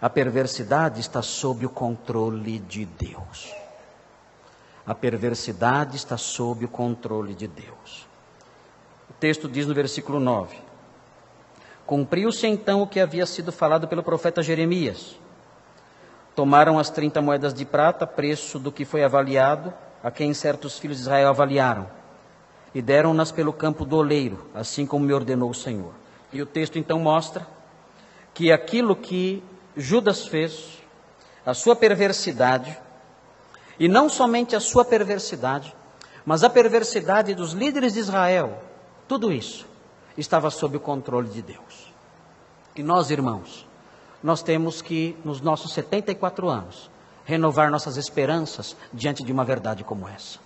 A perversidade está sob o controle de Deus. A perversidade está sob o controle de Deus. O texto diz no versículo 9: cumpriu-se então o que havia sido falado pelo profeta Jeremias. Tomaram as 30 moedas de prata, preço do que foi avaliado, a quem certos filhos de Israel avaliaram, e deram-nas pelo campo do oleiro, assim como me ordenou o Senhor. E o texto então mostra que aquilo que Judas fez, a sua perversidade, e não somente a sua perversidade, mas a perversidade dos líderes de Israel, tudo isso estava sob o controle de Deus. E nós, irmãos, nós temos que, nos nossos 74 anos, renovar nossas esperanças diante de uma verdade como essa.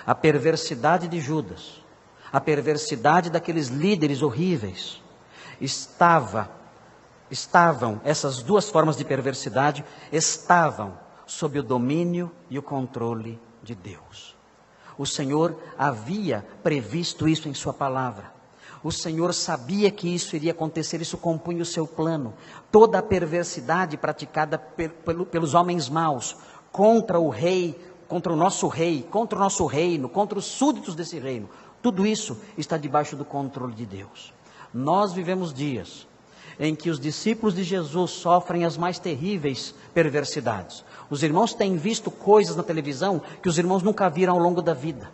A perversidade de Judas, a perversidade daqueles líderes horríveis, essas duas formas de perversidade estavam sob o domínio e o controle de Deus. O Senhor havia previsto isso em sua palavra. O Senhor sabia que isso iria acontecer, isso compunha o seu plano. Toda a perversidade praticada pelos homens maus contra o rei, contra o nosso rei, contra o nosso reino, contra os súditos desse reino, tudo isso está debaixo do controle de Deus. Nós vivemos dias em que os discípulos de Jesus sofrem as mais terríveis perversidades. Os irmãos têm visto coisas na televisão que os irmãos nunca viram ao longo da vida.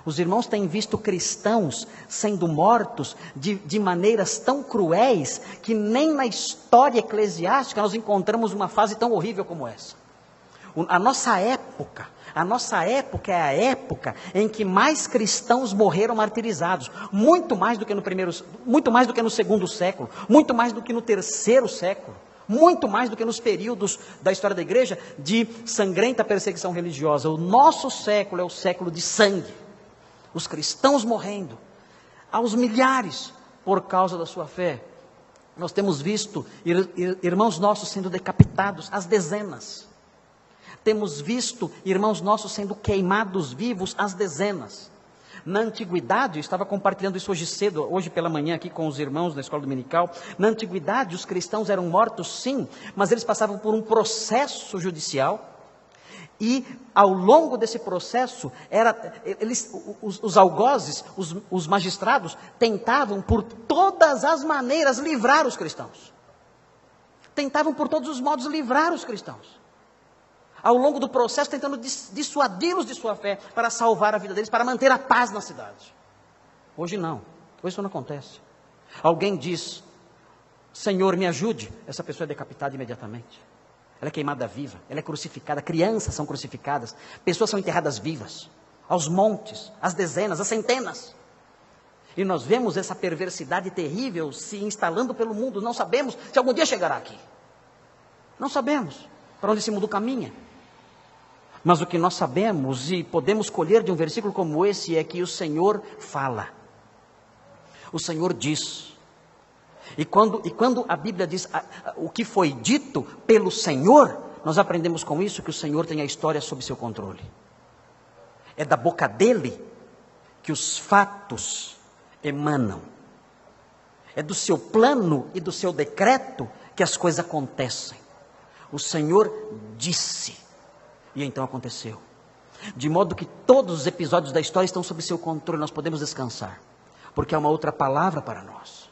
Os irmãos têm visto cristãos sendo mortos de maneiras tão cruéis que nem na história eclesiástica nós encontramos uma fase tão horrível como essa. A nossa época é a época em que mais cristãos morreram martirizados, muito mais do que no segundo século, muito mais do que no terceiro século, muito mais do que nos períodos da história da igreja de sangrenta perseguição religiosa. O nosso século é o século de sangue, os cristãos morrendo aos milhares por causa da sua fé. Nós temos visto irmãos nossos sendo decapitados às dezenas. Temos visto irmãos nossos sendo queimados vivos às dezenas. Na antiguidade, eu estava compartilhando isso hoje pela manhã aqui com os irmãos na escola dominical. Na antiguidade, os cristãos eram mortos sim, mas eles passavam por um processo judicial. E ao longo desse processo, os algozes, os magistrados, tentavam por todas as maneiras livrar os cristãos. Tentavam por todos os modos livrar os cristãos. Ao longo do processo, tentando dissuadi-los de sua fé, para salvar a vida deles, para manter a paz na cidade. Hoje não, hoje isso não acontece. Alguém diz: Senhor, me ajude. Essa pessoa é decapitada imediatamente. Ela é queimada viva, ela é crucificada, crianças são crucificadas, pessoas são enterradas vivas, aos montes, às dezenas, às centenas. E nós vemos essa perversidade terrível se instalando pelo mundo. Não sabemos se algum dia chegará aqui. Não sabemos para onde esse mundo caminha. Mas o que nós sabemos e podemos colher de um versículo como esse é que o Senhor fala. O Senhor diz. E quando a Bíblia diz o que foi dito pelo Senhor, nós aprendemos com isso que o Senhor tem a história sob seu controle. É da boca dele que os fatos emanam. É do seu plano e do seu decreto que as coisas acontecem. O Senhor disse, e então aconteceu. De modo que todos os episódios da história estão sob seu controle, nós podemos descansar. Porque há uma outra palavra para nós.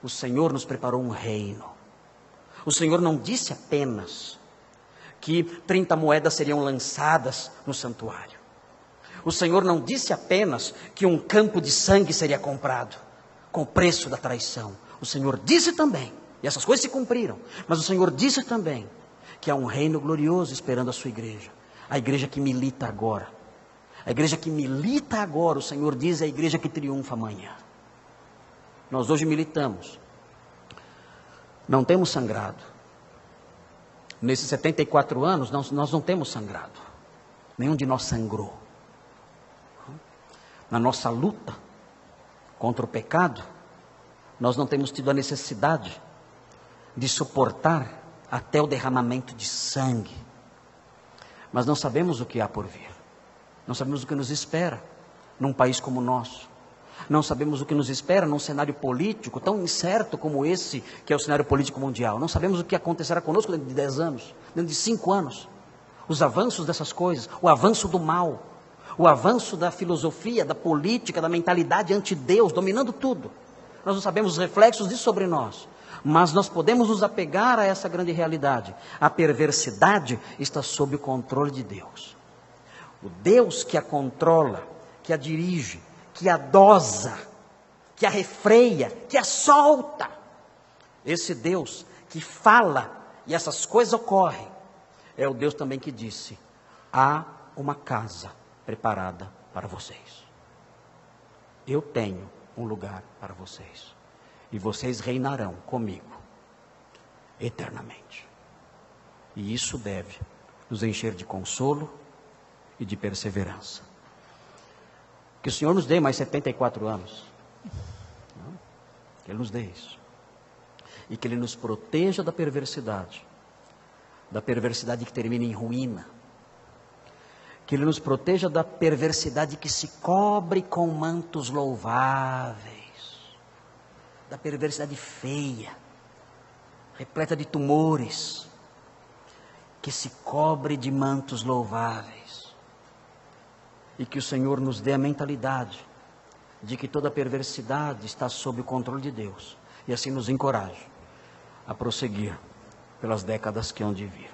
O Senhor nos preparou um reino. O Senhor não disse apenas que 30 moedas seriam lançadas no santuário. O Senhor não disse apenas que um campo de sangue seria comprado com o preço da traição. O Senhor disse também, e essas coisas se cumpriram, mas o Senhor disse também que há um reino glorioso esperando a sua igreja. A igreja que milita agora. A igreja que milita agora, o Senhor diz, é a igreja que triunfa amanhã. Nós hoje militamos. Não temos sangrado. Nesses 74 anos, nós não temos sangrado. Nenhum de nós sangrou. Na nossa luta contra o pecado, nós não temos tido a necessidade de suportar até o derramamento de sangue. Mas não sabemos o que há por vir. Não sabemos o que nos espera num país como o nosso. Não sabemos o que nos espera num cenário político tão incerto como esse, que é o cenário político mundial. Não sabemos o que acontecerá conosco dentro de 10 anos, dentro de 5 anos. Os avanços dessas coisas, o avanço do mal, o avanço da filosofia, da política, da mentalidade anti-Deus, dominando tudo. Nós não sabemos os reflexos disso sobre nós, mas nós podemos nos apegar a essa grande realidade. A perversidade está sob o controle de Deus. O Deus que a controla, que a dirige, que a dosa, que a refreia, que a solta. Esse Deus que fala e essas coisas ocorrem, é o Deus também que disse: há uma casa preparada para vocês. Eu tenho um lugar para vocês. E vocês reinarão comigo eternamente. E isso deve nos encher de consolo e de perseverança. Que o Senhor nos dê mais 74 anos. Que Ele nos dê isso. E que Ele nos proteja da perversidade que termina em ruína. Que Ele nos proteja da perversidade que se cobre com mantos louváveis, da perversidade feia, repleta de tumores, que se cobre de mantos louváveis. E que o Senhor nos dê a mentalidade de que toda perversidade está sob o controle de Deus, e assim nos encoraje a prosseguir pelas décadas que hão de vir.